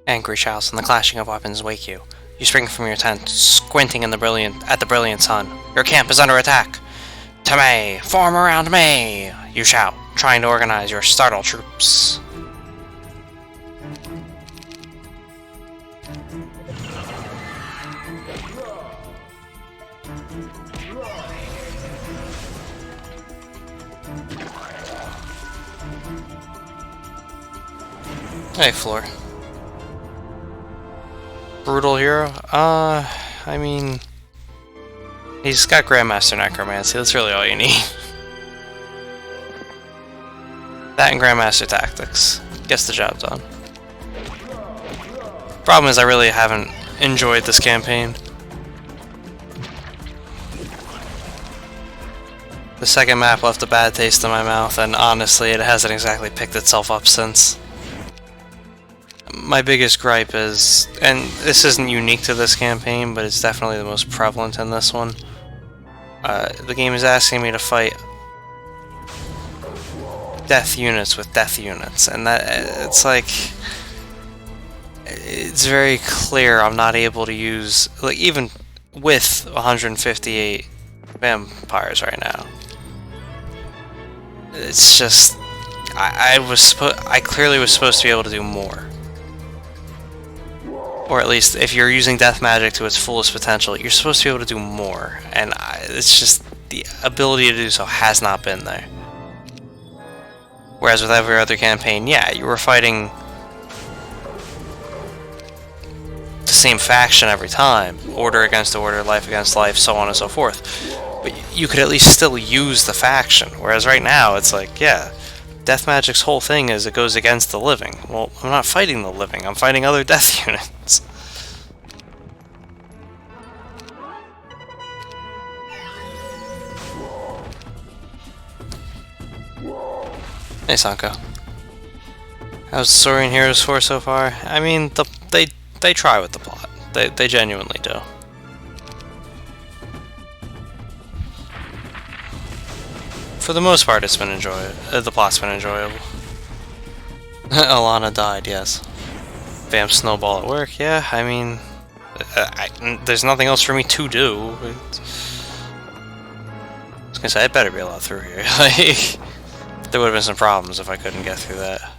Angry shouts and the clashing of weapons wake you. You spring from your tent, squinting at the brilliant sun. Your camp is under attack. Tame, form around me! You shout, trying to organize your startled troops. Hey, Floor. Brutal hero? I mean... He's got Grandmaster Necromancy, that's really all you need. That and Grandmaster Tactics. Gets the job done. Problem is, I really haven't enjoyed this campaign. The second map left a bad taste in my mouth, and honestly, it hasn't exactly picked itself up since. My biggest gripe is, and this isn't unique to this campaign, but it's definitely the most prevalent in this one. The game is asking me to fight death units with death units, and that it's like it's very clear I'm not able to use, like, even with 158 vampires right now. It's just I clearly was supposed to be able to do more. Or at least, if you're using death magic to its fullest potential, you're supposed to be able to do more. And it's just, the ability to do so has not been there. Whereas with every other campaign, yeah, you were fighting the same faction every time. Order against order, life against life, so on and so forth. But you could at least still use the faction. Whereas right now, it's like, yeah, death magic's whole thing is it goes against the living. Well, I'm not fighting the living, I'm fighting other death units. Hey, Sanko. How's Saurian Heroes 4 so far? I mean, they try with the plot. They genuinely do. For the most part, it's been enjoyable. The plot's been enjoyable. Alana died, yes. Vamp Snowball at work, yeah, I mean... there's nothing else for me to do. I was gonna say, I'd better be allowed through here. Like, there would have been some problems if I couldn't get through that.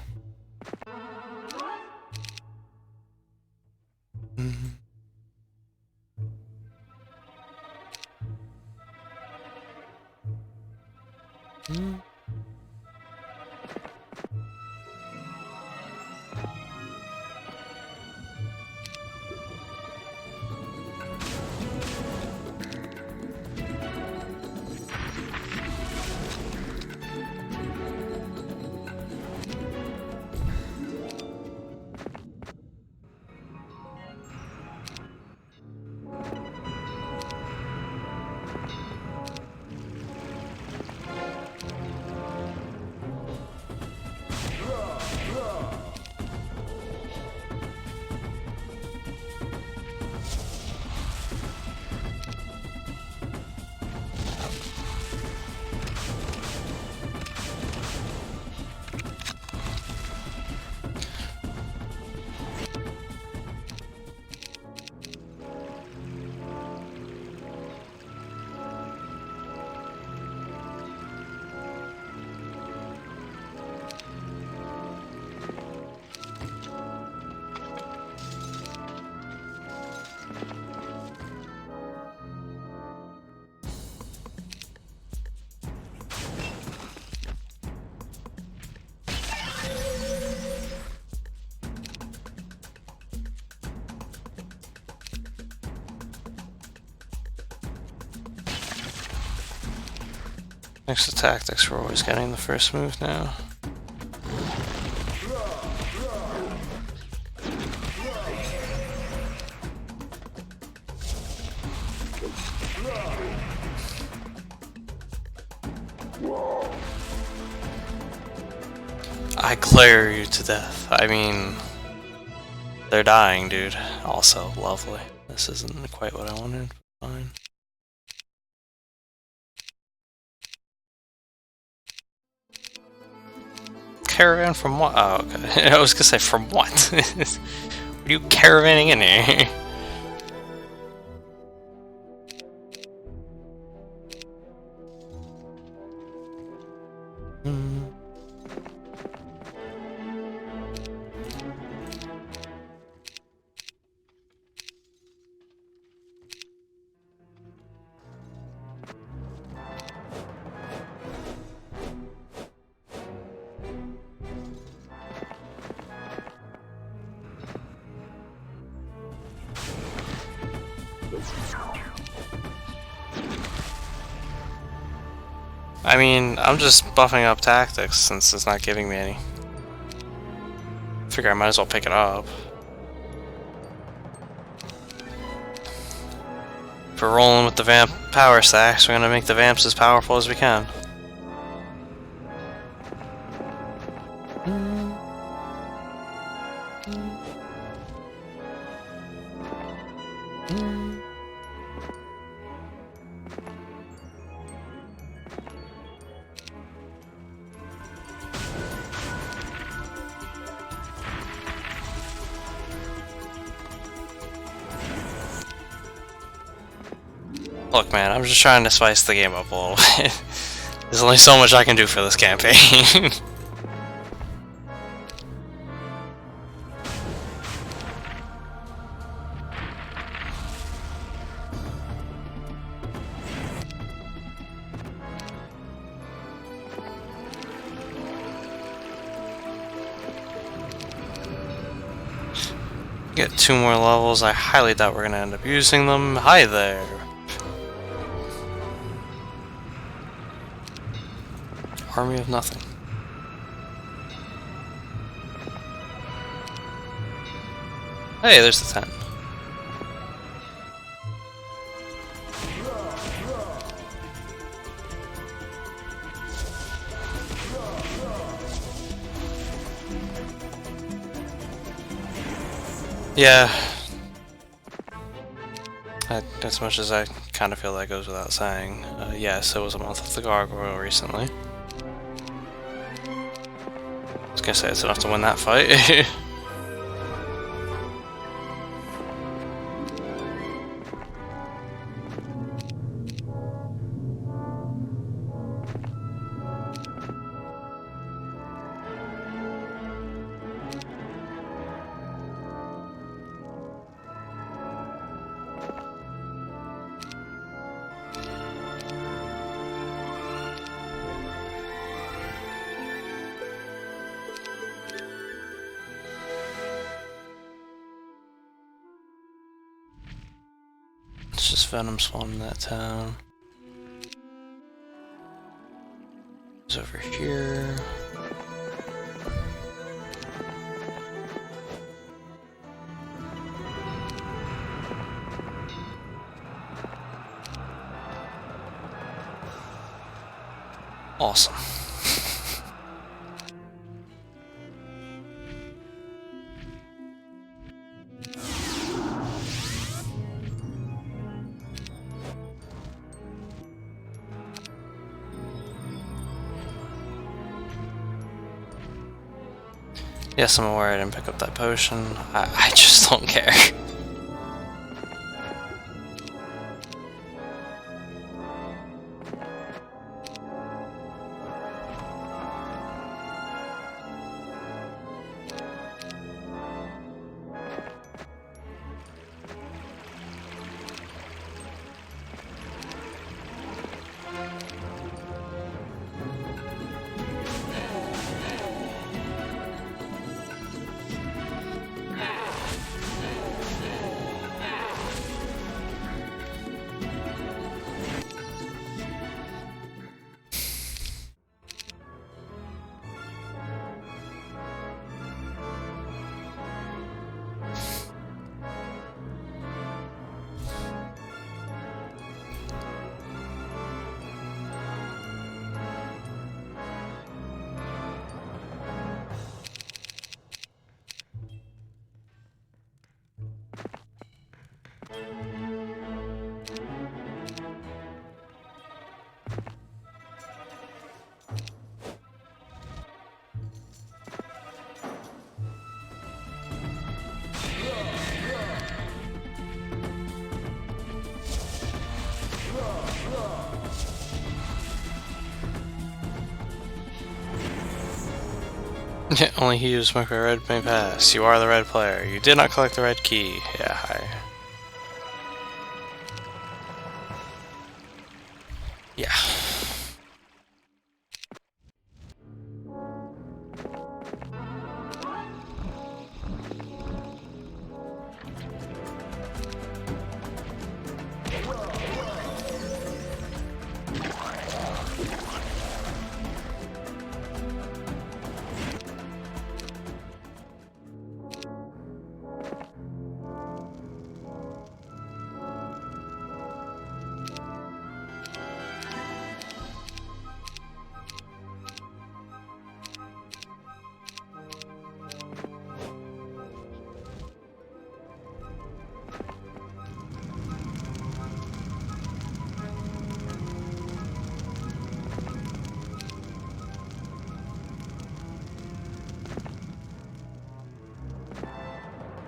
Next to tactics, we're always getting the first move now. I glare you to death. I mean, they're dying, dude. Also, lovely. This isn't quite what I wanted, but fine. Caravan from what? Oh, okay. I was gonna say from what? What are you caravanning in here? I mean, I'm just buffing up tactics since it's not giving me any. Figure I might as well pick it up. If we're rolling with the vamp power stacks, we're gonna make the vamps as powerful as we can. Look, man, I'm just trying to spice the game up a little bit. There's only so much I can do for this campaign. Get 2 more levels. I highly doubt we're gonna end up using them. Hi there. Army of nothing. Hey, there's the tent. Yeah. As much as I kind of feel that goes without saying. Yes, it was a month of the gargoyle recently. I was gonna say it's enough to win that fight. It's just Venom spawn in that town. It's over here. Awesome. Yes, I'm aware I didn't pick up that potion. I just don't care. Only he who smoked by red may pass. You are the red player. You did not collect the red key. Yeah, hi. Yeah.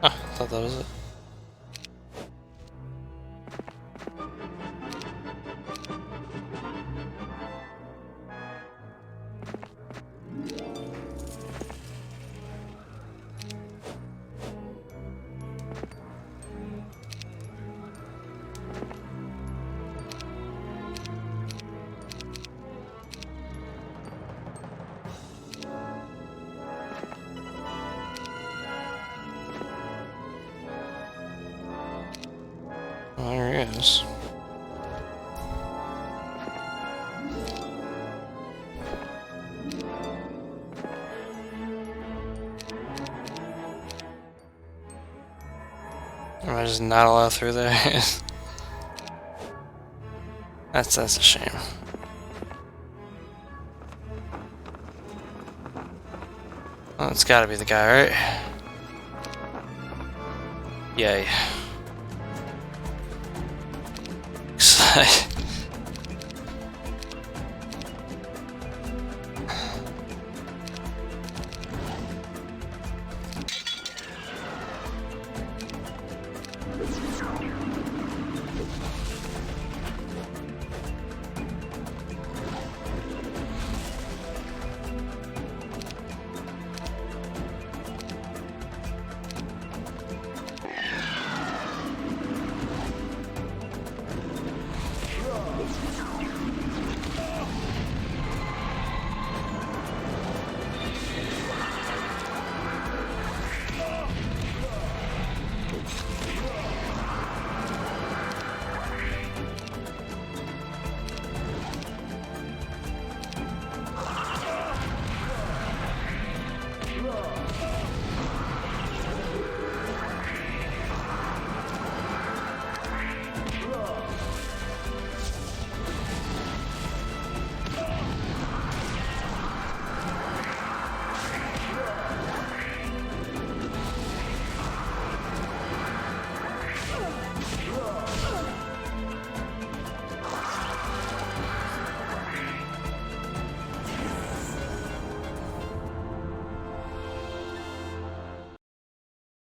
Oh, I thought that was it. There he is. Am I just not allowed through there? That's a shame. Well, it's gotta be the guy, right? Yay.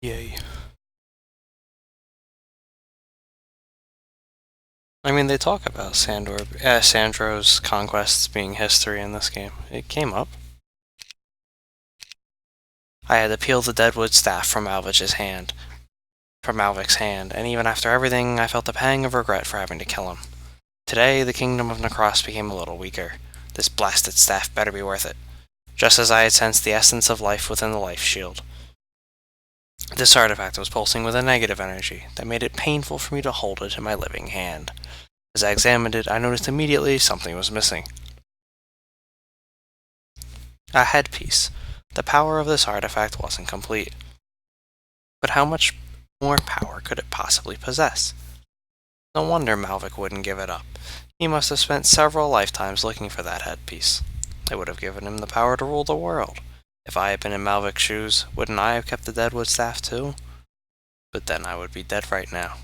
Yay. I mean, they talk about Sandro's conquests being history in this game. It came up. I had to peel the Deadwood staff from Malvik's hand, and even after everything, I felt a pang of regret for having to kill him. Today, the kingdom of Necross became a little weaker. This blasted staff better be worth it. Just as I had sensed the essence of life within the life shield. This artifact was pulsing with a negative energy that made it painful for me to hold it in my living hand. As I examined it, I noticed immediately something was missing. A headpiece. The power of this artifact wasn't complete. But how much more power could it possibly possess? No wonder Malvik wouldn't give it up. He must have spent several lifetimes looking for that headpiece. It would have given him the power to rule the world. If I had been in Malvik's shoes, wouldn't I have kept the Deadwood staff too? But then I would be dead right now.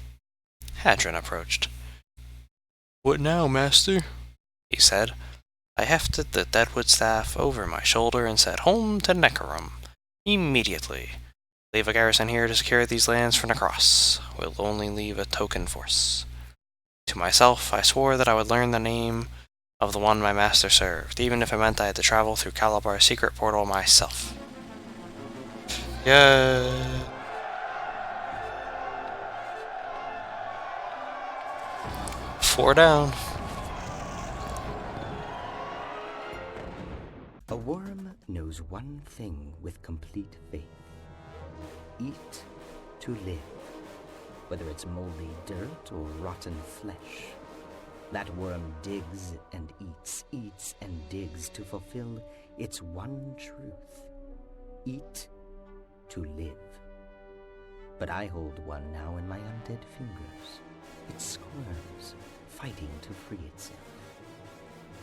Hadron approached. "What now, master?" he said. I hefted the Deadwood staff over my shoulder and said, "Home to Necrom. Immediately. Leave a garrison here to secure these lands for Necross. We'll only leave a token force." To myself, I swore that I would learn the name of the one my master served, even if it meant I had to travel through Calabar's secret portal myself. Yeah. Four down. A worm knows one thing with complete faith. Eat to live. Whether it's moldy dirt or rotten flesh. That worm digs and eats and digs to fulfill its one truth. Eat to live. But I hold one now in my undead fingers. It squirms, fighting to free itself.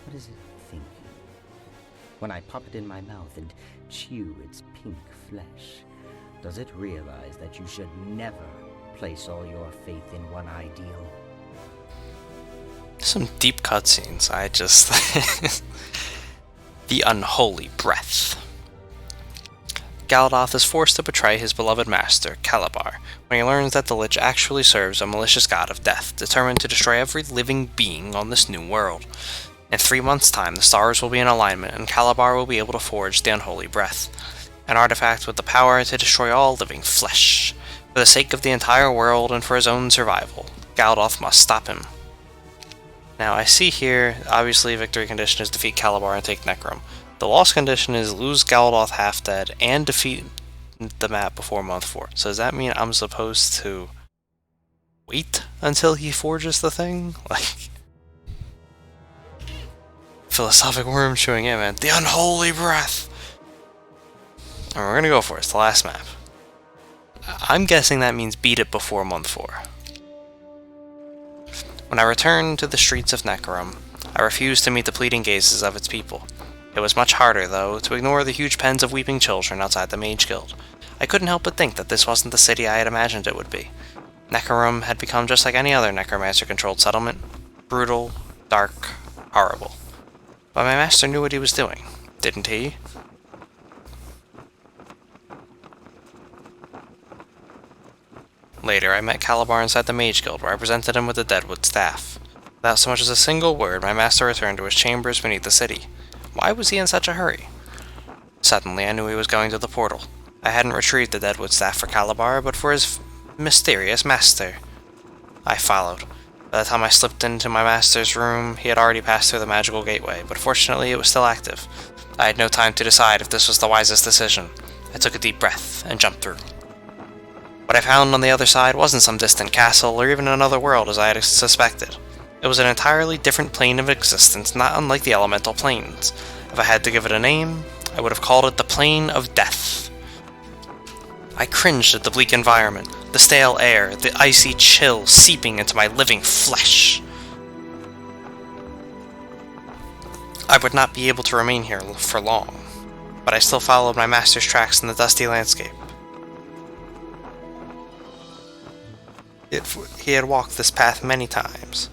What is it thinking? When I pop it in my mouth and chew its pink flesh, does it realize that you should never place all your faith in one ideal? Some deep cutscenes. I just... The unholy breath. Galadoth is forced to betray his beloved master, Calabar, when he learns that the Lich actually serves a malicious god of death, determined to destroy every living being on this new world. In 3 months' time, the stars will be in alignment, and Calabar will be able to forge the unholy breath, an artifact with the power to destroy all living flesh. For the sake of the entire world and for his own survival, Galadoth must stop him. Now, I see here, obviously, victory condition is defeat Calabar and take Necrom. The loss condition is lose Galadoth half dead and defeat the map before month 4. So does that mean I'm supposed to wait until he forges the thing? Like, philosophic worm chewing in, man. The unholy breath! And we're gonna go for it. It's the last map. I'm guessing that means beat it before month 4. When I returned to the streets of Necrom, I refused to meet the pleading gazes of its people. It was much harder, though, to ignore the huge pens of weeping children outside the Mage Guild. I couldn't help but think that this wasn't the city I had imagined it would be. Necrom had become just like any other necromancer-controlled settlement. Brutal, dark, horrible. But my master knew what he was doing, didn't he? Later, I met Calabar inside the Mage Guild, where I presented him with the Deadwood staff. Without so much as a single word, my master returned to his chambers beneath the city. Why was he in such a hurry? Suddenly, I knew he was going to the portal. I hadn't retrieved the Deadwood staff for Calabar, but for his mysterious master. I followed. By the time I slipped into my master's room, he had already passed through the magical gateway, but fortunately it was still active. I had no time to decide if this was the wisest decision. I took a deep breath and jumped through. What I found on the other side wasn't some distant castle or even another world as I had suspected. It was an entirely different plane of existence, not unlike the elemental planes. If I had to give it a name, I would have called it the Plane of Death. I cringed at the bleak environment, the stale air, the icy chill seeping into my living flesh. I would not be able to remain here for long, but I still followed my master's tracks in the dusty landscape. He had walked this path many times.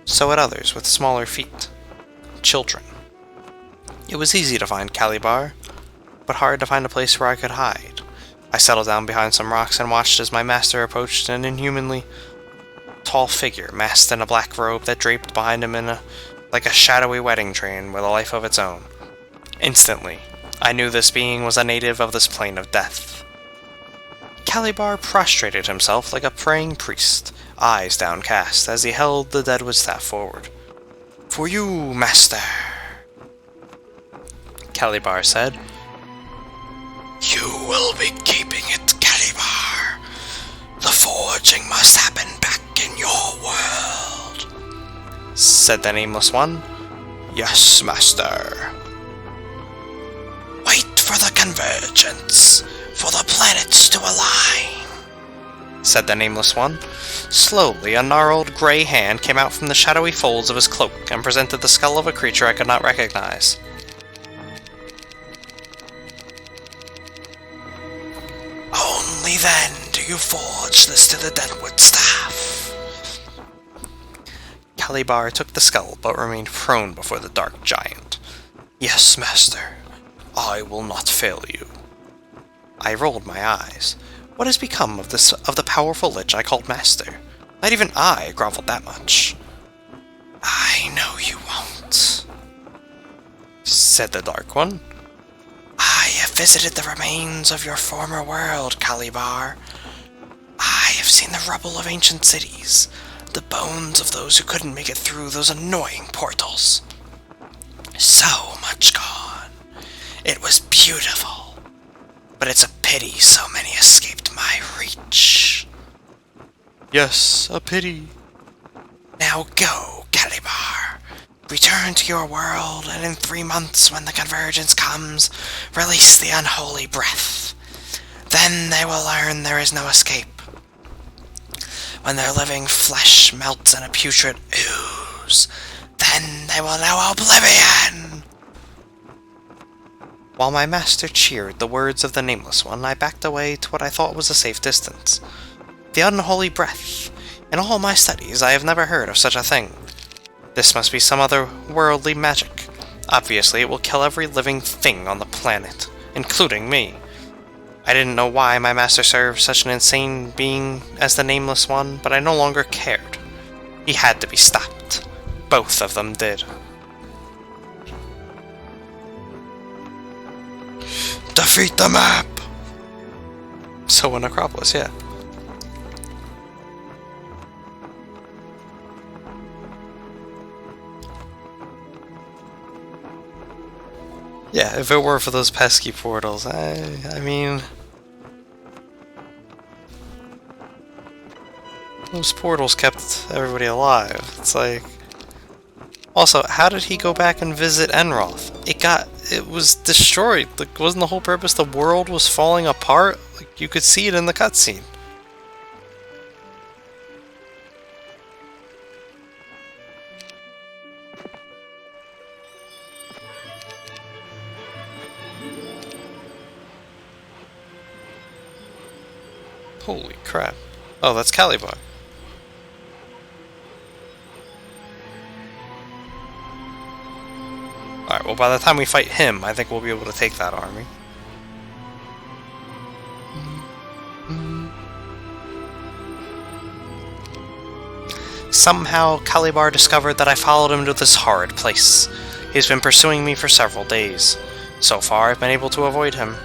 So had others with smaller feet. Children. It was easy to find Calabar, but hard to find a place where I could hide. I settled down behind some rocks and watched as my master approached an inhumanly tall figure masked in a black robe that draped behind him like a shadowy wedding train with a life of its own. Instantly, I knew this being was a native of this plane of death. Calabar prostrated himself like a praying priest, eyes downcast, as he held the Deadwood staff forward. "For you, master," Calabar said. "You will be keeping it, Calabar. The forging must happen back in your world," said the Nameless One. "Yes, master." "Wait for the convergence, for the planets to align," said the Nameless One. Slowly, a gnarled gray hand came out from the shadowy folds of his cloak and presented the skull of a creature I could not recognize. "Only then do you forge this to the Deadwood staff." Calabar took the skull, but remained prone before the dark giant. "Yes, master. I will not fail you." I rolled my eyes. What has become of the powerful lich I called master? Not even I groveled that much. "I know you won't," said the Dark One. "I have visited the remains of your former world, Calibar. I have seen the rubble of ancient cities, the bones of those who couldn't make it through those annoying portals. So much gone. It was beautiful, but it's a pity so many escaped my reach. Yes, a pity. Now go, Calibar. Return to your world, and in 3 months, when the convergence comes, release the unholy breath. Then they will learn there is no escape. When their living flesh melts in a putrid ooze, then they will know oblivion! While my master cheered the words of the Nameless One, I backed away to what I thought was a safe distance. The unholy breath. In all my studies, I have never heard of such a thing. This must be some other worldly magic. Obviously, it will kill every living thing on the planet, including me. I didn't know why my master served such an insane being as the Nameless One, but I no longer cared. He had to be stopped. Both of them did. Defeat the map! So in Acropolis, yeah. Yeah, if it were for those pesky portals, I mean... Those portals kept everybody alive. It's like... Also, how did he go back and visit Enroth? It was destroyed. Like, wasn't the whole purpose the world was falling apart? Like, you could see it in the cutscene. Holy crap. Oh, that's Calibar. Alright, well by the time we fight him, I think we'll be able to take that army. Somehow, Calibar discovered that I followed him to this horrid place. He's been pursuing me for several days. So far, I've been able to avoid him.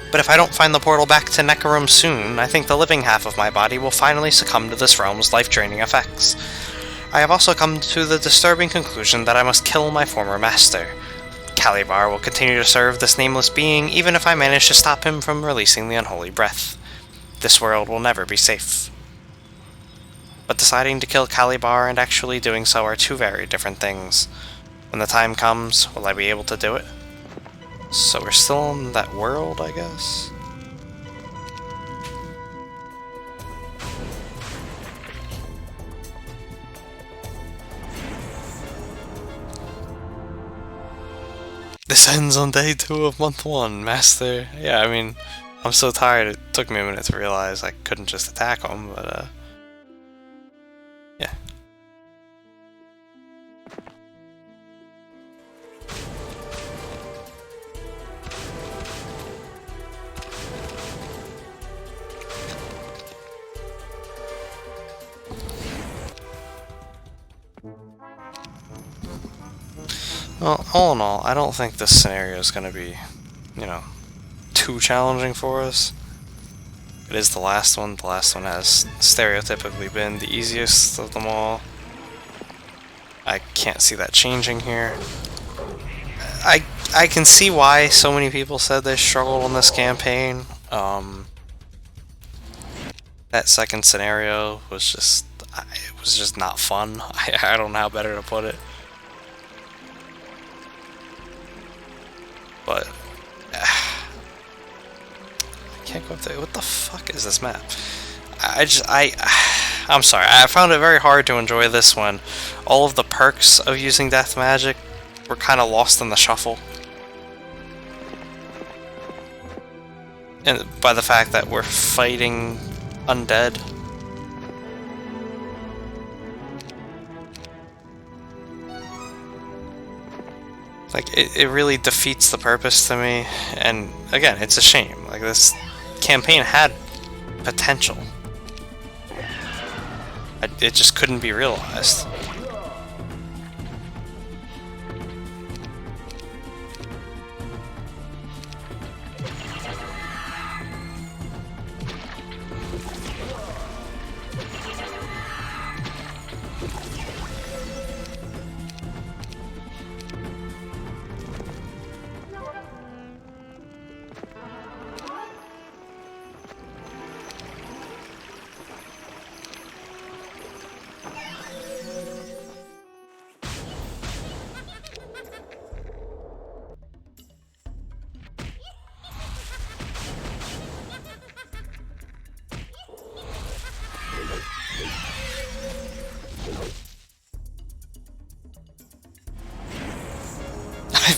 But if I don't find the portal back to Necrom soon, I think the living half of my body will finally succumb to this realm's life-draining effects. I have also come to the disturbing conclusion that I must kill my former master. Calibar will continue to serve this nameless being even if I manage to stop him from releasing the unholy breath. This world will never be safe. But deciding to kill Calibar and actually doing so are two very different things. When the time comes, will I be able to do it? So we're still in that world, I guess? This ends on day 2 of month 1, Master. Yeah, I mean, I'm so tired it took me a minute to realize I couldn't just attack him, but yeah. Well, all in all, I don't think this scenario is going to be, you know, too challenging for us. It is the last one. The last one has stereotypically been the easiest of them all. I can't see that changing here. I can see why so many people said they struggled on this campaign. That second scenario was just, it was just not fun. I don't know how better to put it. But I can't go up there. What the fuck is this map? I'm sorry. I found it very hard to enjoy this one. All of the perks of using death magic were kind of lost in the shuffle. And by the fact that we're fighting undead. Like, it really defeats the purpose to me, and again, it's a shame. Like, this campaign had potential. It just couldn't be realized.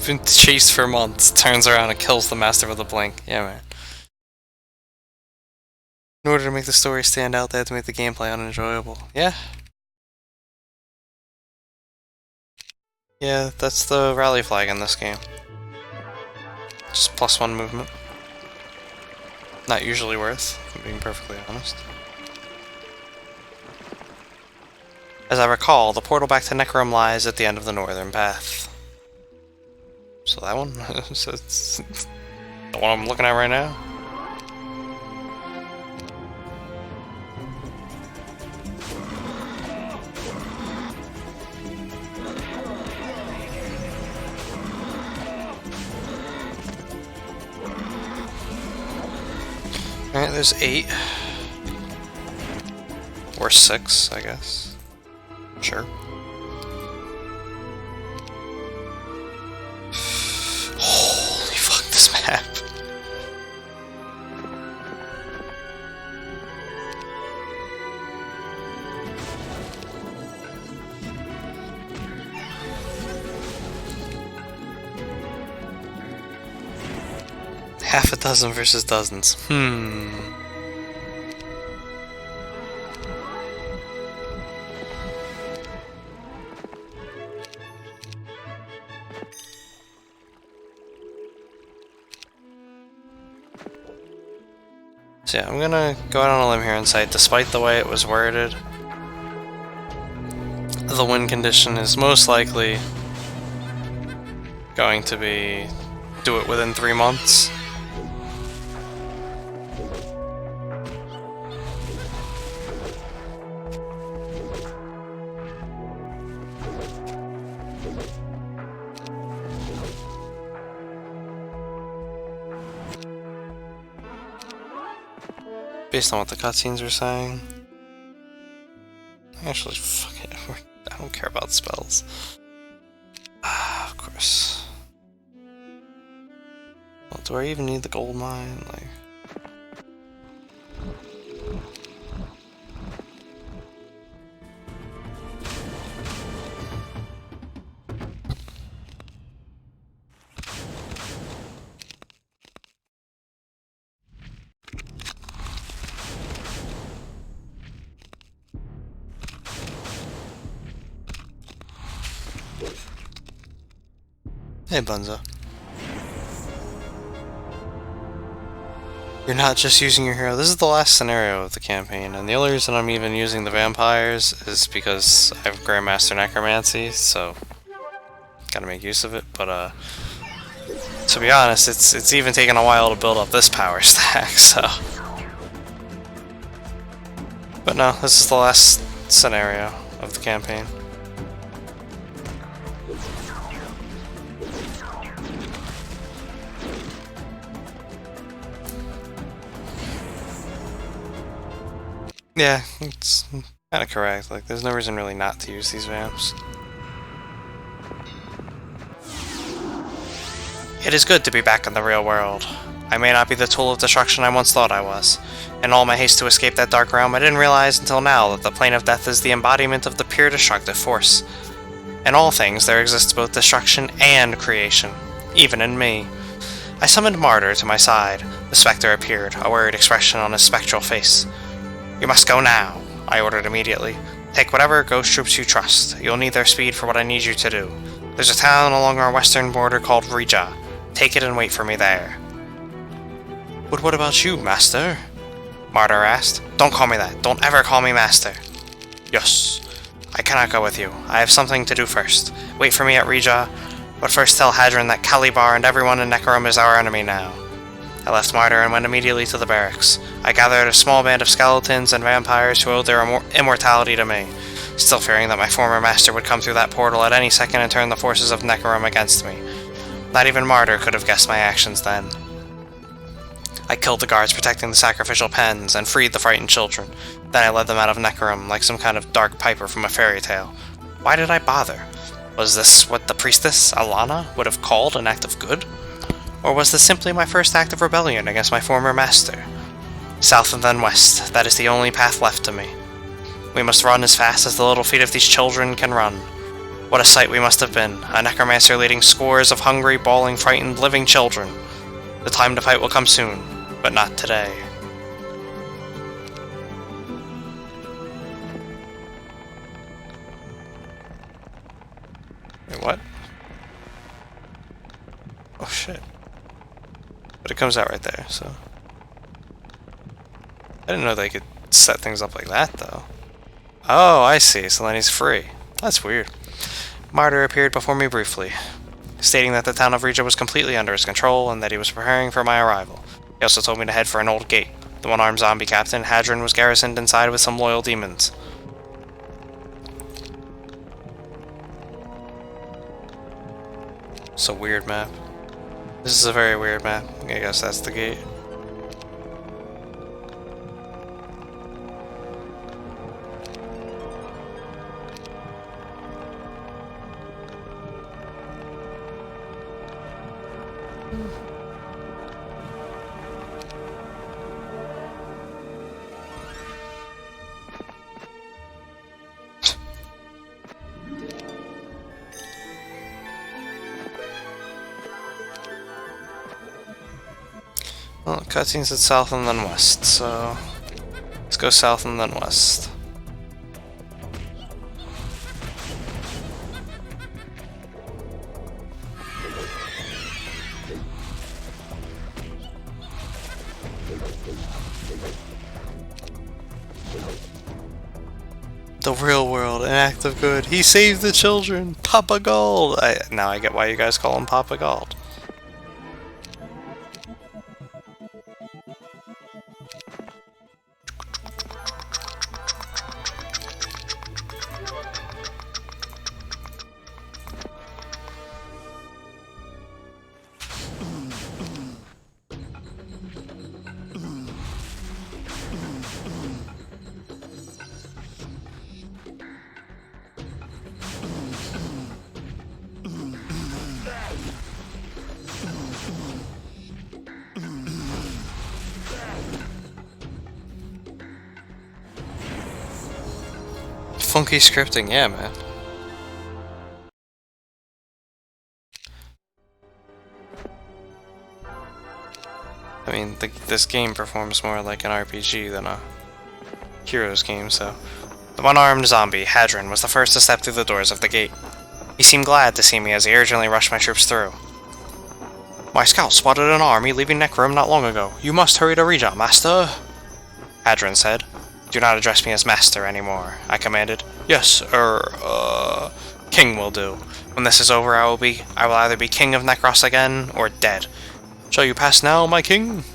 been chased for months, turns around and kills the master with a blink. Yeah, man. In order to make the story stand out, they had to make the gameplay unenjoyable. Yeah. Yeah, that's the rally flag in this game. Just +1 movement. Not usually worth, if I'm being perfectly honest. As I recall, the portal back to Necrom lies at the end of the northern path. So that one? So it's the one I'm looking at right now? Alright, there's 8. Or 6, I guess. Sure. Holy fuck, this map. Half a dozen versus dozens. So yeah, I'm gonna go out on a limb here and say, despite the way it was worded, the win condition is most likely going to be do it within 3 months. Based on what the cutscenes are saying. Actually, fuck it. I don't care about spells. Ah, of course. Well, do I even need the gold mine? Like... Hey, Bunzo. You're not just using your hero. This is the last scenario of the campaign, and the only reason I'm even using the vampires is because I have Grandmaster Necromancy, so gotta make use of it. But to be honest, it's even taken a while to build up this power stack. So, but no, this is the last scenario of the campaign. Yeah, it's kind of correct. Like, there's no reason really not to use these vamps. It is good to be back in the real world. I may not be the tool of destruction I once thought I was. In all my haste to escape that dark realm, I didn't realize until now that the plane of death is the embodiment of the pure destructive force. In all things, there exists both destruction and creation, even in me. I summoned Martyr to my side. The spectre appeared, a worried expression on his spectral face. "You must go now," I ordered immediately. "Take whatever ghost troops you trust. You'll need their speed for what I need you to do. There's a town along our western border called Rija. Take it and wait for me there." "But what about you, Master?" Martyr asked. "Don't call me that. Don't ever call me Master." "Yes. I cannot go with you. I have something to do first. Wait for me at Rija, but first tell Hadron that Calibar and everyone in Necrom is our enemy now." I left Martyr and went immediately to the barracks. I gathered a small band of skeletons and vampires who owed their immortality to me, still fearing that my former master would come through that portal at any second and turn the forces of Necrom against me. Not even Martyr could have guessed my actions then. I killed the guards protecting the sacrificial pens and freed the frightened children. Then I led them out of Necrom like some kind of dark piper from a fairy tale. Why did I bother? Was this what the priestess, Alana, would have called an act of good? Or was this simply my first act of rebellion against my former master? South and then west, that is the only path left to me. We must run as fast as the little feet of these children can run. What a sight we must have been, a necromancer leading scores of hungry, bawling, frightened, living children. The time to fight will come soon, but not today. Wait, what? Oh shit. But it comes out right there, so... I didn't know they could set things up like that, though. Oh, I see, so then he's free. That's weird. Martyr appeared before me briefly, stating that the town of Regia was completely under his control and that he was preparing for my arrival. He also told me to head for an old gate. The one-armed zombie captain, Hadron, was garrisoned inside with some loyal demons. It's a weird map. This is a very weird map. I guess that's the gate. Well, cutscenes at south and then west, so let's go south and then west. The real world, an act of good. He saved the children! Papa Gold! Now I get why you guys call him Papa Gold. Funky scripting, yeah, man. I mean, this game performs more like an RPG than a Heroes game, so... The one-armed zombie, Hadron, was the first to step through the doors of the gate. He seemed glad to see me as he urgently rushed my troops through. My scout spotted an army leaving Necrom not long ago. You must hurry to Regia, master! Hadron said. Do not address me as master anymore, I commanded. Yes, king will do. When this is over, I will either be king of Necros again, or dead. Shall you pass now, my king?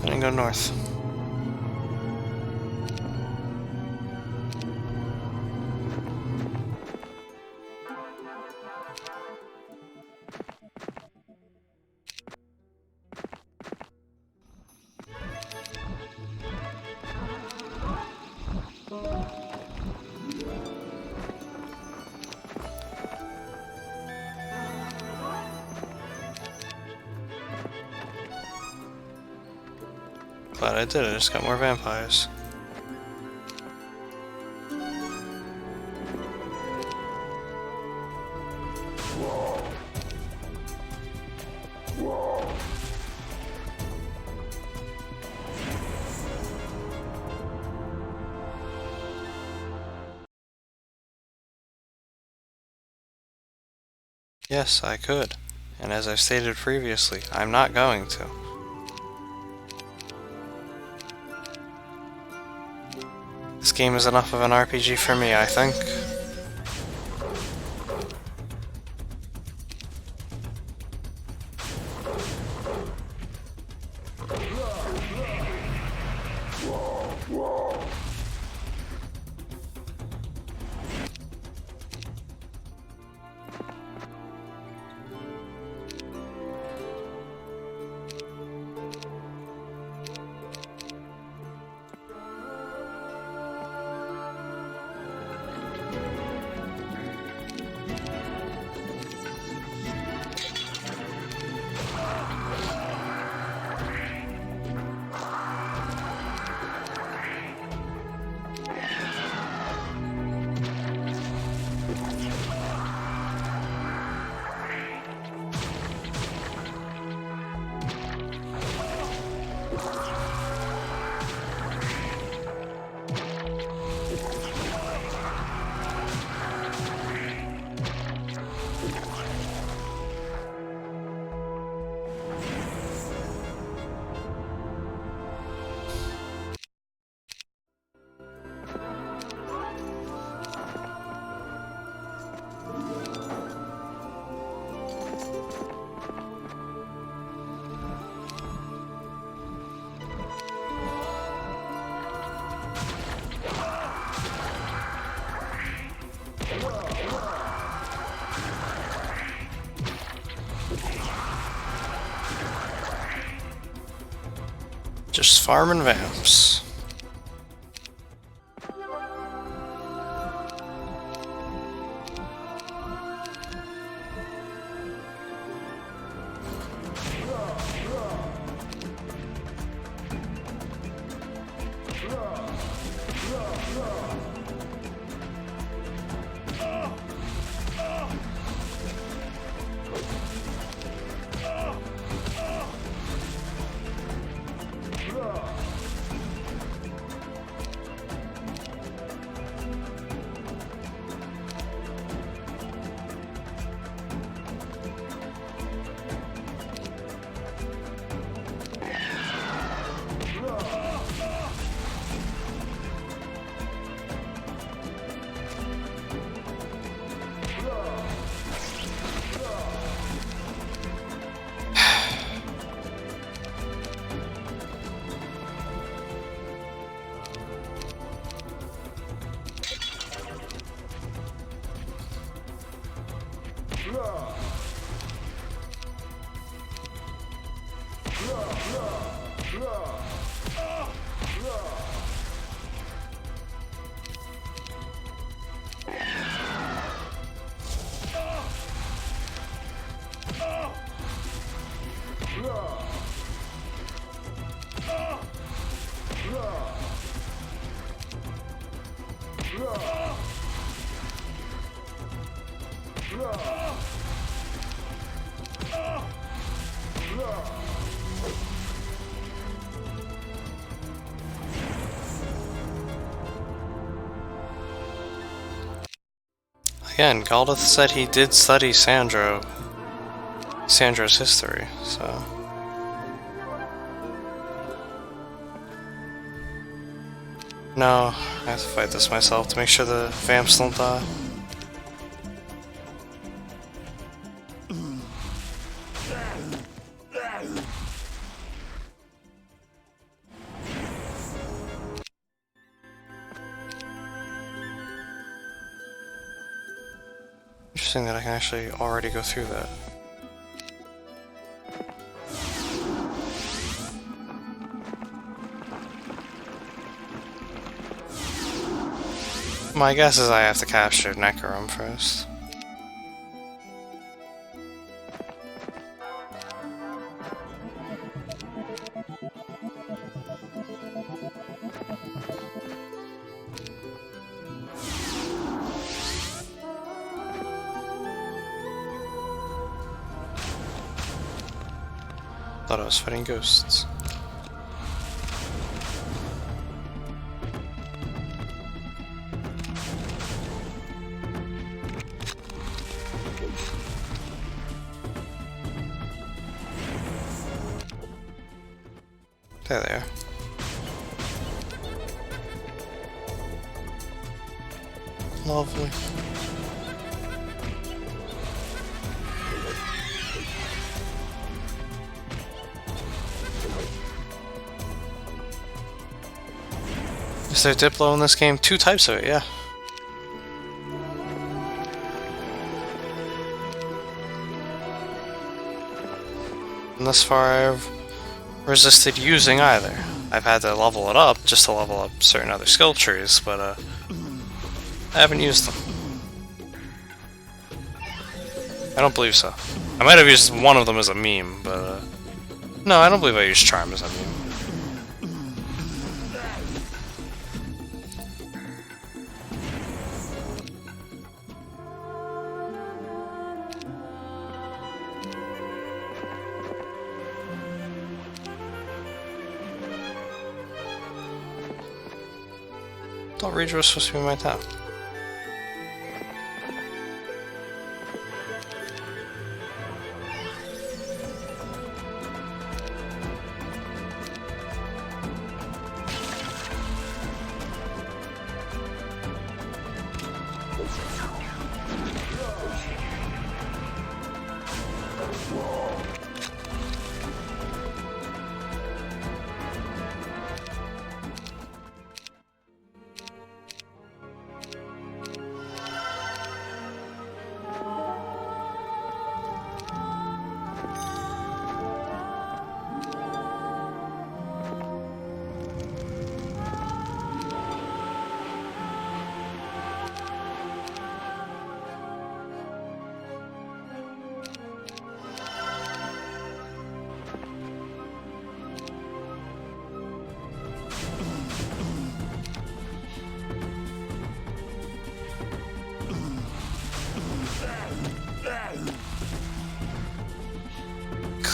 I didn't go north. Glad I did it, I just got more vampires. Yes, I could. And as I've stated previously, I'm not going to. This game is enough of an RPG for me, I think. Just farming vamps. Again, Galdath said he did study Sandra's history, so... No, I have to fight this myself to make sure the vamps don't die. Interesting that I can actually already go through that. My guess is I have to capture Necrom first. Thought I was fighting ghosts. There they are. Lovely. Is there Diplo in this game? 2 types of it, yeah. And thus far I've resisted using either. I've had to level it up just to level up certain other skill trees, but I haven't used them. I don't believe so. I might have used one of them as a meme, but no, I don't believe I used Charm as a meme. I thought Reach was supposed to be my town.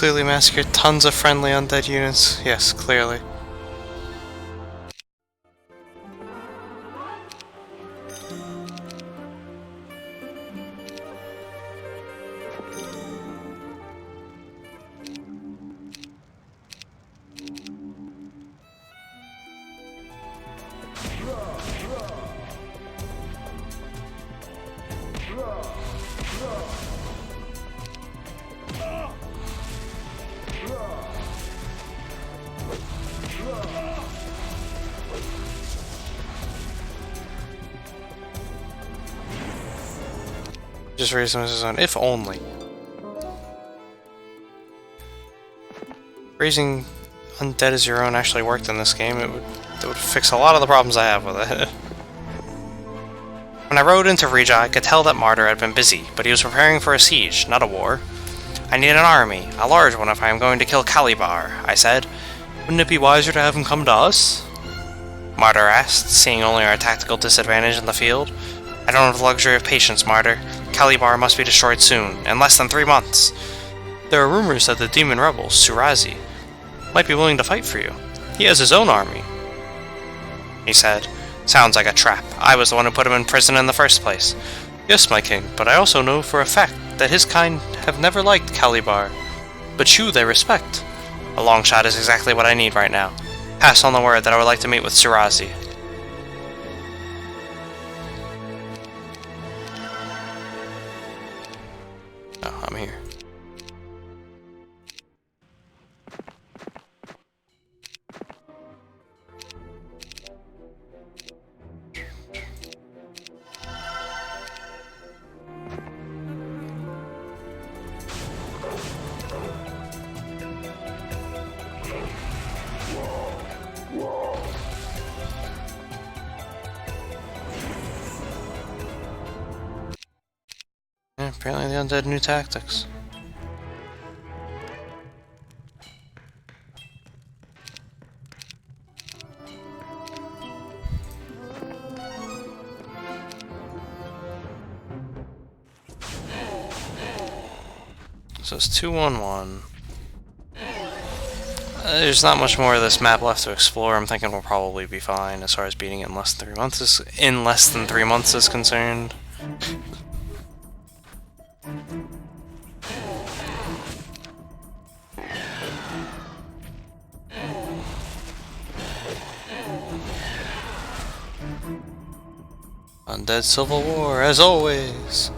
clearly massacred tons of friendly undead units. Yes, clearly. Just raise him as his own, if only. Raising undead as your own actually worked in this game. It would fix a lot of the problems I have with it. When I rode into Regia, I could tell that Martyr had been busy, but he was preparing for a siege, not a war. I need an army, a large one if I am going to kill Calibar, I said. Wouldn't it be wiser to have him come to us? Martyr asked, seeing only our tactical disadvantage in the field. I don't have the luxury of patience, Martyr. Calibar must be destroyed soon, in less than 3 months. There are rumors that the demon rebel, Surazi, might be willing to fight for you. He has his own army. He said, Sounds like a trap. I was the one who put him in prison in the first place. Yes, my king, but I also know for a fact that his kind have never liked Calibar. But you they respect. A long shot is exactly what I need right now. Pass on the word that I would like to meet with Surazi. Oh, I'm here. Yeah, apparently the undead new tactics. So it's 2-1-1. There's not much more of this map left to explore. I'm thinking we'll probably be fine as far as beating it in less than 3 months is concerned. Undead Civil War, as always.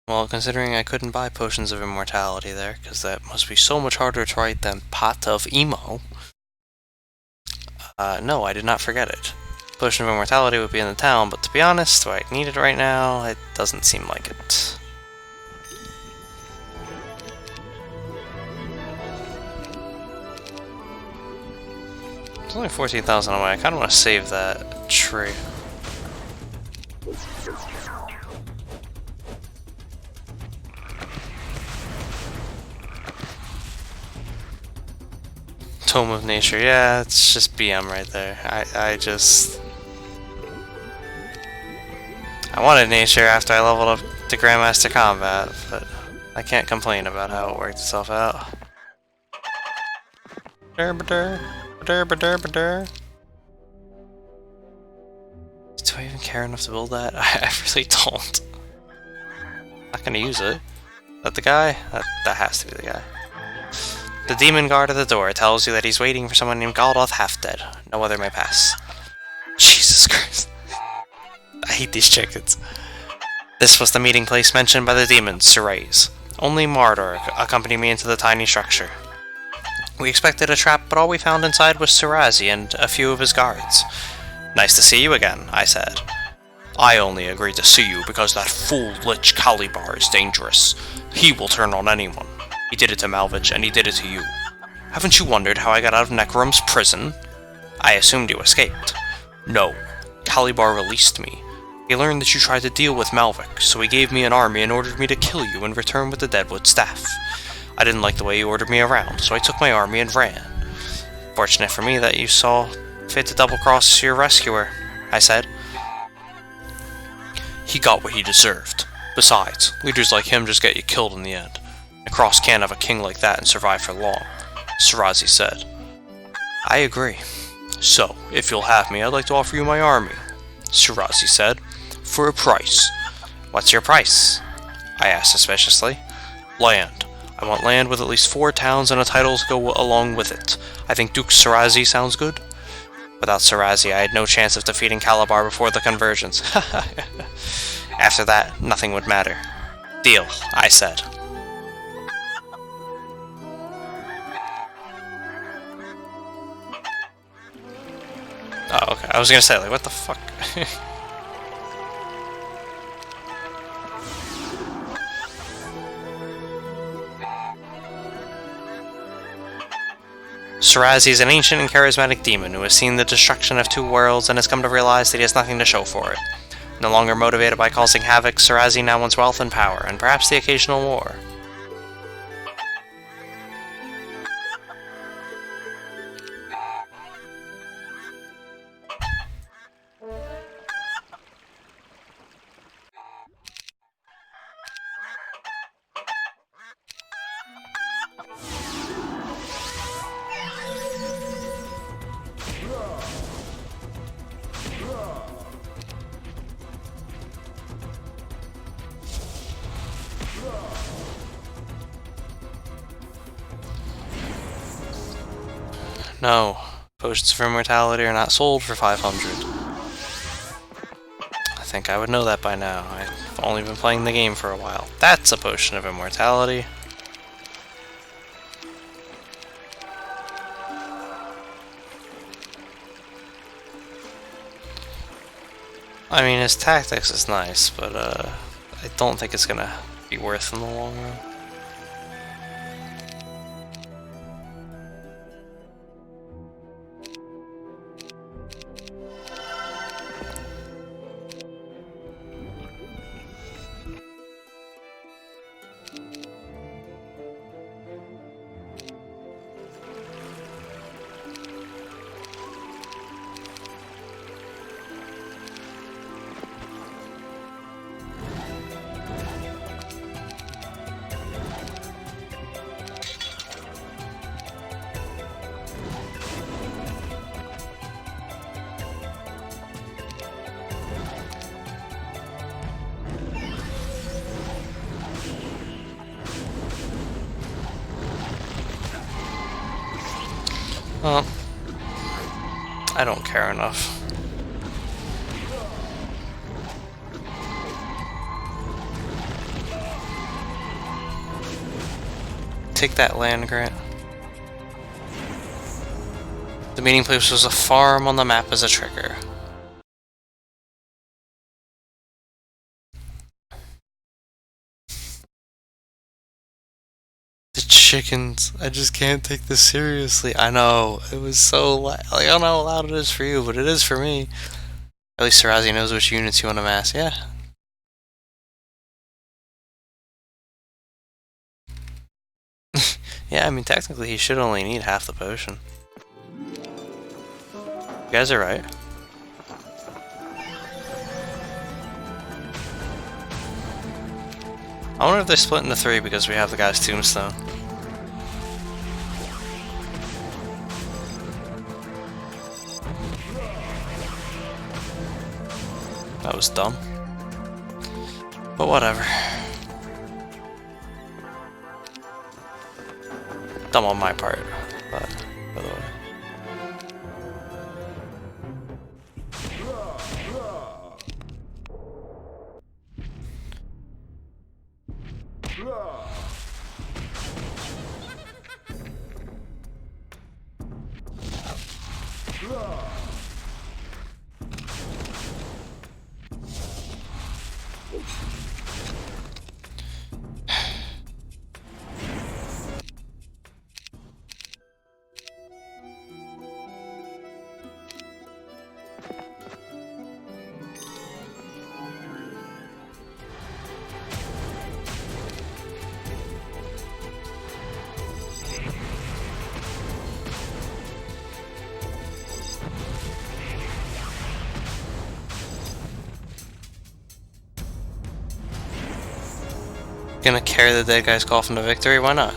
Well, considering I couldn't buy Potions of Immortality there, because that must be so much harder to write than Pot of Emo. No, I did not forget it. Potion of Immortality would be in the town, but to be honest, do I need it right now? It doesn't seem like it. It's only 14,000 away. I kind of want to save that tree. Tome of Nature, yeah, it's just BM right there. I wanted Nature after I leveled up to Grandmaster Combat, but I can't complain about how it worked itself out. Do I even care enough to build that? I really don't. I'm not gonna use it. Is that the guy? That has to be the guy. The demon guard at the door tells you that he's waiting for someone named Galdoth Half-Dead. No other may pass. Jesus Christ. I hate these chickens. This was the meeting place mentioned by the demons, Suraze. Only Martyr accompanied me into the tiny structure. We expected a trap, but all we found inside was Surazi and a few of his guards. Nice to see you again, I said. I only agreed to see you because that fool Lich Calibar is dangerous. He will turn on anyone. He did it to Malvich, and he did it to you. Haven't you wondered how I got out of Necrom's prison? I assumed you escaped. No. Calibar released me. He learned that you tried to deal with Malvich, so he gave me an army and ordered me to kill you in return with the Deadwood Staff. I didn't like the way you ordered me around, so I took my army and ran. Fortunate for me that you saw fit to double-cross your rescuer, I said. He got what he deserved. Besides, leaders like him just get you killed in the end. The Cross can't have a king like that and survive for long, Sarazi said. I agree. So, if you'll have me, I'd like to offer you my army, Sarazi said, for a price. What's your price? I asked suspiciously. Land. I want land with at least 4 towns and a title to go along with it. I think Duke Sarazi sounds good. Without Sarazi, I had no chance of defeating Calabar before the convergence. After that, nothing would matter. Deal, I said. Oh, okay. I was gonna say, like, what the fuck? Sarazi is an ancient and charismatic demon who has seen the destruction of 2 worlds and has come to realize that he has nothing to show for it. No longer motivated by causing havoc, Sarazi now wants wealth and power, and perhaps the occasional war. No, potions of immortality are not sold for 500. I think I would know that by now. I've only been playing the game for a while. That's a potion of immortality. I mean, his tactics is nice, but I don't think it's gonna be worth in the long run. Well, I don't care enough. Take that land grant. The meeting place was a farm on the map as a trigger. Chickens. I just can't take this seriously. I know. It was so like, I don't know how loud it is for you, but it is for me. At least Sarazi knows which units you want to mass. Yeah. Yeah, I mean, technically he should only need half the potion. You guys are right. I wonder if they split into 3 because we have the guy's tombstone. That was dumb. But whatever. Dumb on my part, but by the way. Gonna carry the dead guy's coffin to victory? Why not?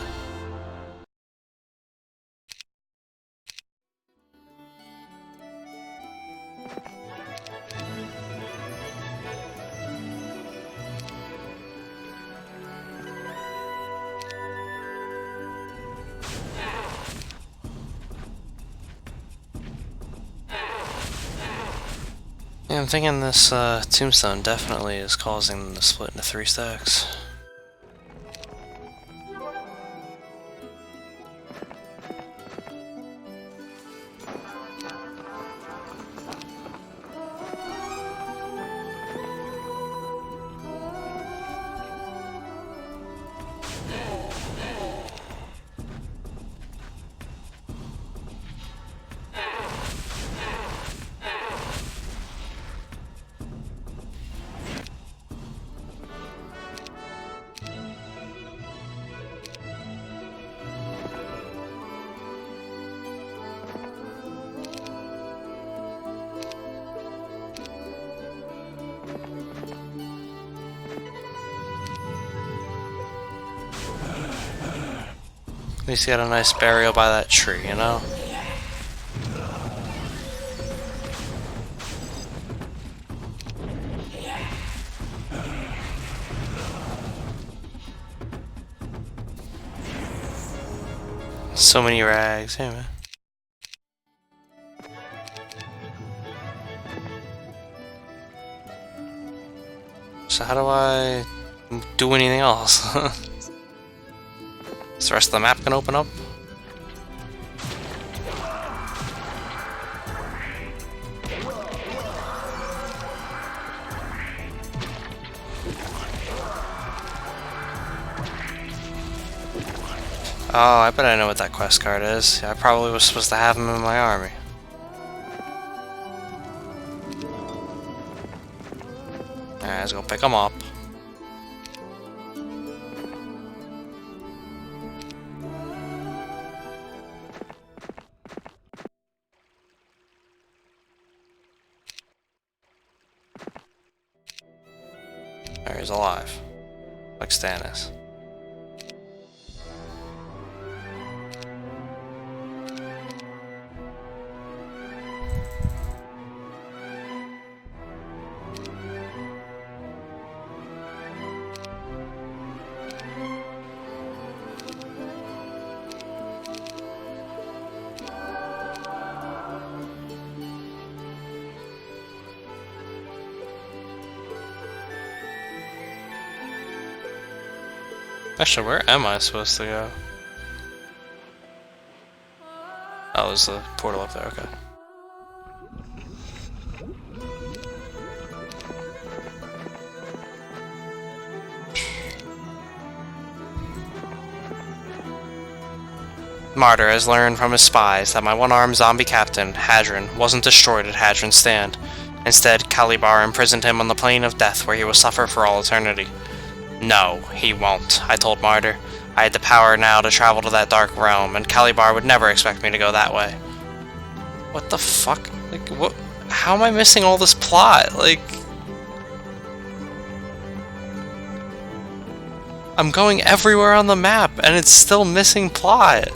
Yeah, I'm thinking this tombstone definitely is causing them to split into 3 stacks. At least he had a nice burial by that tree, you know? So many rags, hey man. So how do I do anything else? Is the rest of the map gonna open up? Oh, I bet I know what that quest card is. I probably was supposed to have him in my army. Alright, let's go pick him up. There, he's alive. Like Stannis. Actually, where am I supposed to go? Oh, there's the portal up there, okay. Martyr has learned from his spies that my one-armed zombie captain, Hadron, wasn't destroyed at Hadron's Stand. Instead, Calibar imprisoned him on the plane of death where he will suffer for all eternity. No, he won't, I told Martyr. I had the power now to travel to that dark realm, and Calibar would never expect me to go that way. What the fuck? Like, what? How am I missing all this plot? Like... I'm going everywhere on the map, and it's still missing plot.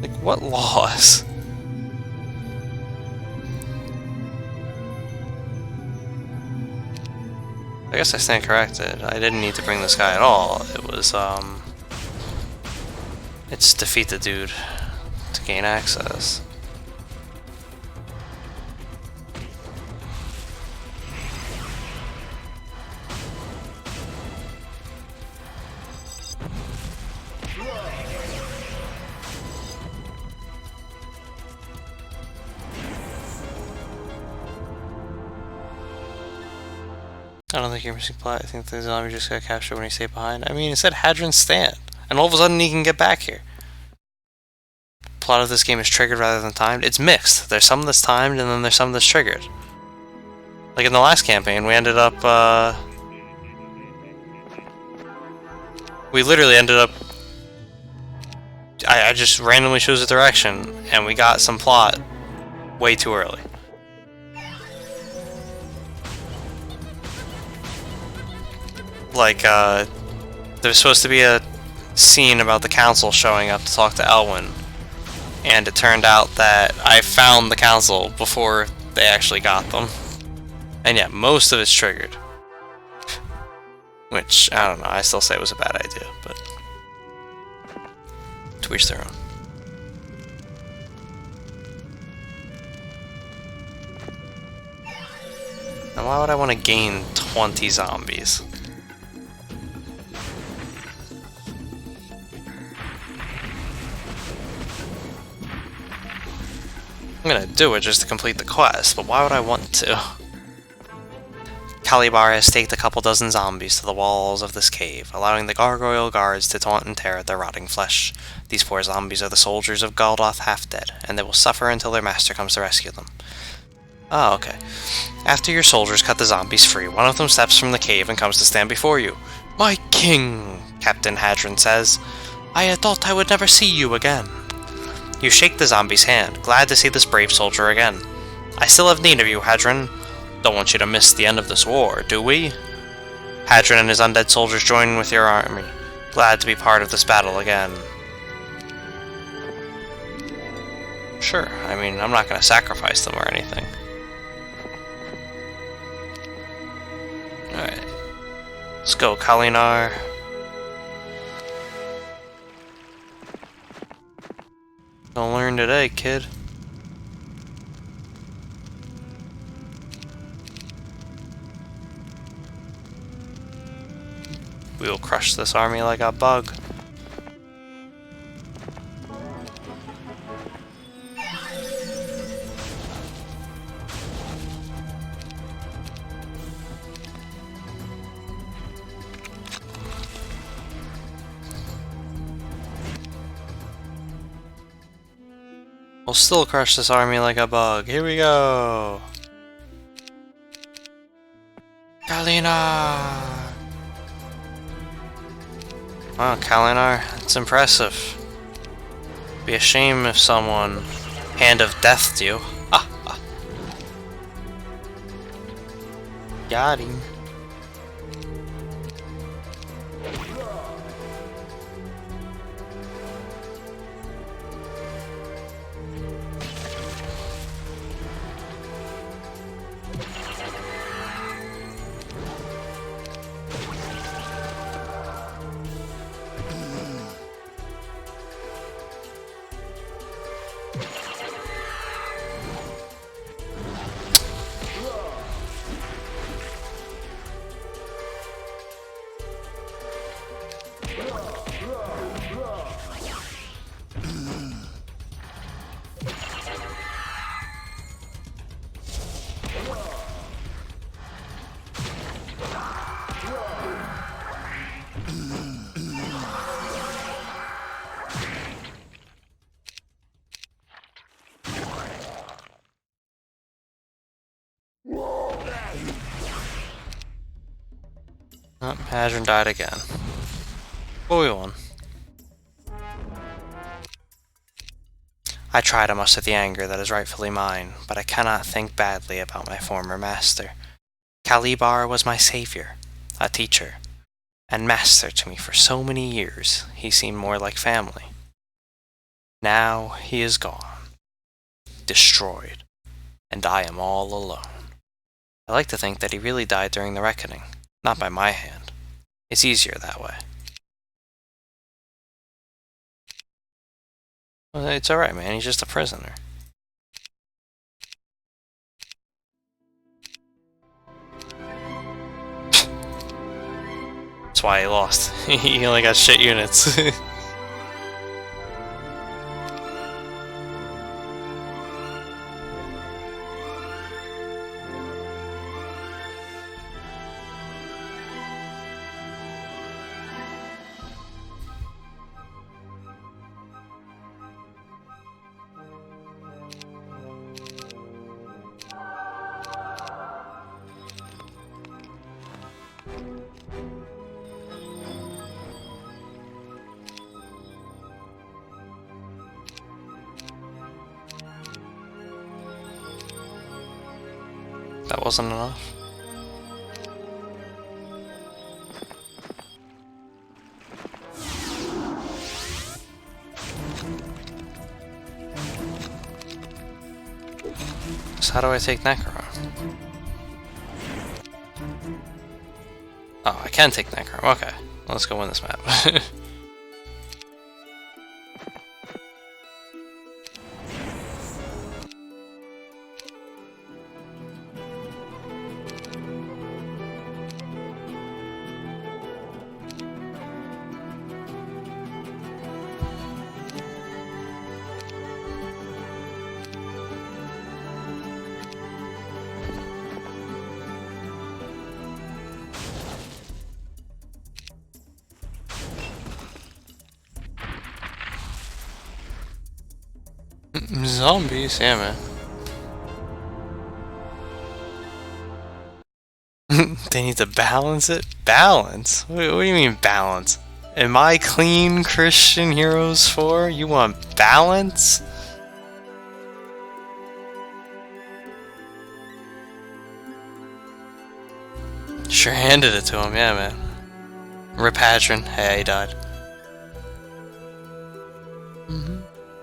Like, what laws? I guess I stand corrected. I didn't need to bring this guy at all. It was, it's defeat the dude to gain access. I don't think you're missing plot. I think the zombie just got captured when he stayed behind. I mean, it said Hadron's Stand, and all of a sudden he can get back here. Plot of this game is triggered rather than timed. It's mixed. There's some that's timed, and then there's some that's triggered. Like in the last campaign, we ended up, we literally ended up... I just randomly chose a direction, and we got some plot way too early. like, there's supposed to be a scene about the council showing up to talk to Elwyn, and it turned out that I found the council before they actually got them. And yeah, most of it's triggered. Which, I don't know, I still say it was a bad idea, but to each their own. Now why would I want to gain 20 zombies? I'm gonna do it just to complete the quest, but why would I want to? Calibar has staked a couple dozen zombies to the walls of this cave, allowing the gargoyle guards to taunt and tear at their rotting flesh. These poor zombies are the soldiers of Galdoth half-dead, and they will suffer until their master comes to rescue them. Oh, okay. After your soldiers cut the zombies free, one of them steps from the cave and comes to stand before you. "My king," Captain Hadron says, "I had thought I would never see you again." You shake the zombie's hand, glad to see this brave soldier again. "I still have need of you, Hadron. Don't want you to miss the end of this war, do we?" Hadron and his undead soldiers join with your army, glad to be part of this battle again. Sure, I mean, I'm not going to sacrifice them or anything. Alright. Let's go, Khalinar. Don't learn today, kid. We will crush this army like a bug. We'll still crush this army like a bug. Here we go! Khalinar! Wow, Khalinar, it's impressive. Be a shame if someone Hand of Deathed you. Ah, ah. Got him. Oh, Hadron died again. But we won. I try to muster the anger that is rightfully mine, but I cannot think badly about my former master. Calibar was my savior, a teacher, and master to me for so many years. He seemed more like family. Now he is gone, destroyed, and I am all alone. I like to think that he really died during the reckoning. Not by my hand. It's easier that way. Well, it's alright, man. He's just a prisoner. That's why he lost. He only got shit units. That wasn't enough. So how do I take Necrom? Oh, I can take Necrom. Okay, let's go win this map. Zombies, yeah, man. They need to balance it? Balance? What do you mean balance? Am I clean Christian Heroes 4? You want balance? Sure handed it to him, yeah, man. Rip Hadron. Hey, he died.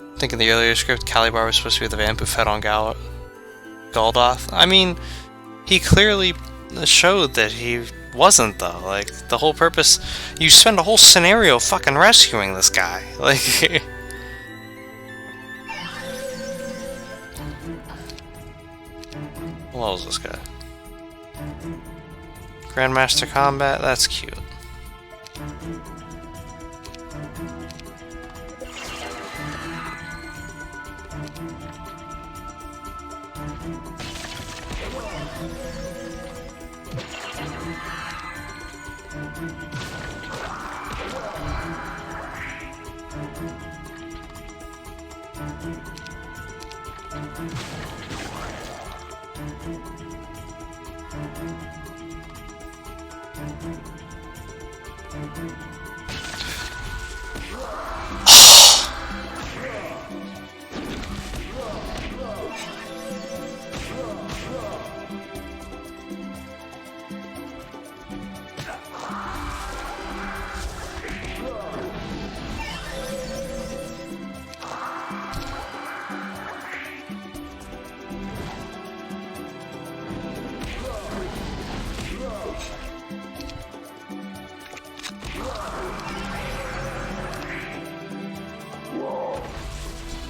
I think in the earlier script, Calibar was supposed to be the vamp who fed on Galdoth. I mean, he clearly showed that he wasn't, though. Like, the whole purpose... You spend a whole scenario fucking rescuing this guy. Like... What level is this guy? Grandmaster Combat? That's cute.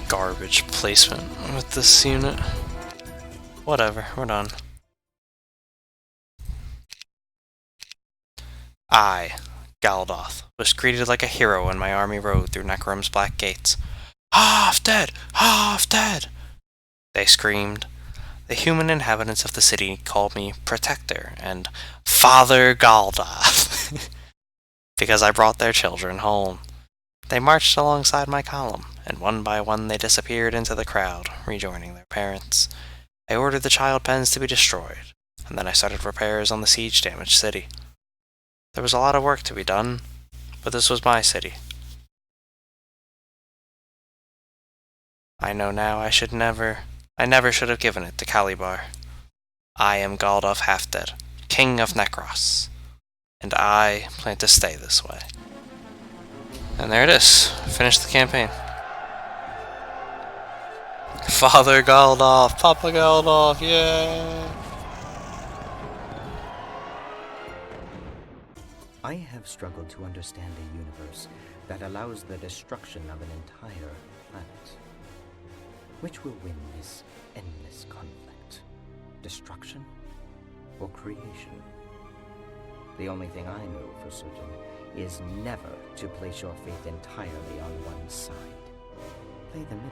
Garbage placement with this unit. Whatever, we're done. I, Galdoth, was greeted like a hero when my army rode through Necrom's black gates. Half dead! Half dead! They screamed. The human inhabitants of the city called me Protector and Father Galdoth because I brought their children home. They marched alongside my column, and one by one they disappeared into the crowd, rejoining their parents. I ordered the child pens to be destroyed, and then I started repairs on the siege-damaged city. There was a lot of work to be done, but this was my city. I know now I never should have given it to Calibar. I am Galdoth Half-Dead, King of Necros, and I plan to stay this way. And there it is. Finished the campaign. Father Galdoth, Papa Galdoth, yeah! I have struggled to understand a universe that allows the destruction of an entire planet. Which will win this endless conflict? Destruction or creation? The only thing I know for certain is never to place your faith entirely on one side. Play the middle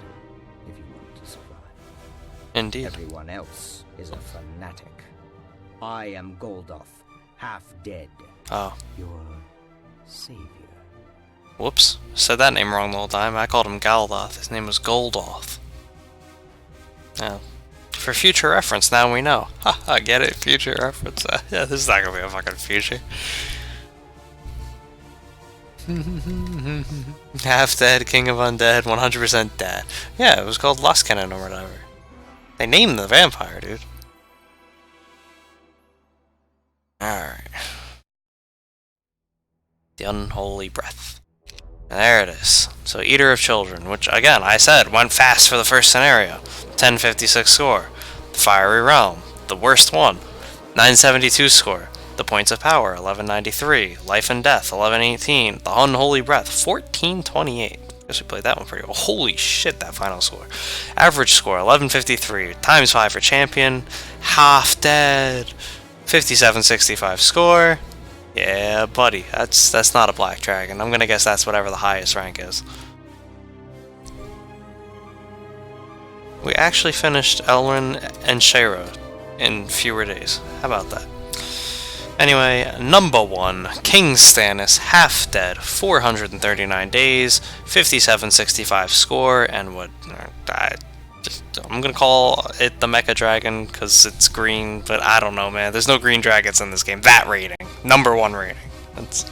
if you want to survive. Indeed. Everyone else is a fanatic. I am Galdoth, Half-Dead. Oh. Your savior. Whoops. Said that name wrong the whole time. I called him Galdoth. His name was Goldoth. Yeah. For future reference, now we know. Haha, get it? Future reference. Yeah, this is not gonna be a fucking future. Half-Dead, King of Undead, 100% dead. Yeah, it was called Lustkennen or whatever. They named the vampire, dude. Alright. The Unholy Breath. And there it is. So, Eater of Children, which, again, I said, went fast for the first scenario. 1056 score. The Fiery Realm, the worst one, 972 score. The Points of Power, 1193. Life and Death, 1118. The Unholy Breath, 1428. Guess we played that one pretty well. Holy shit, that final score. Average score, 1153. Times 5 for Champion. Half Dead, 5765 score. Yeah, buddy, that's not a Black Dragon. I'm gonna guess that's whatever the highest rank is. We actually finished Elrin and Shayra in fewer days. How about that? Anyway, number 1, King Stannis, Half Dead, 439 days, 5765 score, and what... I'm gonna call it the Mecha Dragon because it's green, but I don't know, man. There's no green dragons in this game. That rating. Number 1 rating. That's...